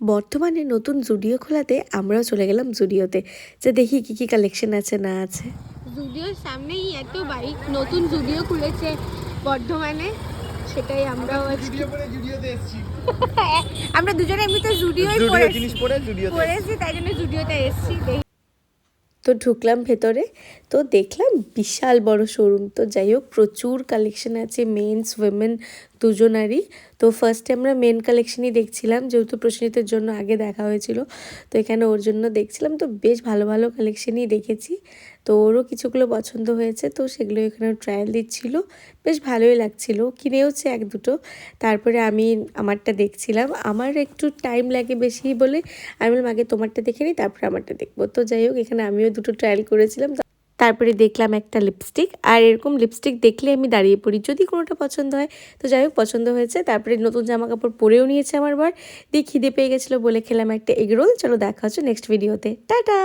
বর্তমানে নতুন জুডিও খোলাতে আমরাও চলে গেলাম জুডিওতে, যে দেখি কি কি কালেকশন আছে না আছে। জুডিওর সামনেই এত বাইক, নতুন জুডিও খুলেছে বর্ধমানে, সেটাই আমরাও আজকে আমরা দুজনে এমনিতে জুডিওই পরেছি, তাই জন্য জুডিওতে এসেছি। তো ঢুকলাম ভেতরে, তো দেখলাম বিশাল বড় শোরুম। তো যাই হোক, প্রচুর কালেকশন আছে মেন্স উইমেন দুজনারই। তো ফার্স্টে আমরা মেন কালেকশনই দেখছিলাম, যেহেতু প্রশ্নিতের জন্য আগে দেখা হয়েছিল, তো এখানে ওর জন্য দেখছিলাম। তো বেশ ভালো ভালো কালেকশনই দেখেছি, তো ওরও কিছুগুলো পছন্দ হয়েছে, তো সেগুলো এখানে ট্রায়াল দিচ্ছিল, বেশ ভালোই লাগছিল, কিনেওছে এক দুটো। তারপরে আমি আমারটা দেখছিলাম, আমার একটু টাইম লাগে বেশি বলে আমি বললাম আগে তোমারটা দেখে নিই, তারপরে আমারটা দেখবো। তো যাই হোক, এখানে আমিও দুটো ট্রায়াল করেছিলাম। তারপরে দেখলাম একটা লিপস্টিক, আর এরকম লিপস্টিক দেখলে আমি দাঁড়িয়ে পড়ি যদি কোনোটা পছন্দ হয়। তো যাই হোক, পছন্দ হয়েছে। তারপরে নতুন জামা কাপড় পরেও নিয়েছে আমার বর। দিয়ে খিদে পেয়ে গেছিলো বলে খেলাম একটা এগরোল। চলো দেখা হচ্ছে নেক্সট ভিডিওতে, টাটা।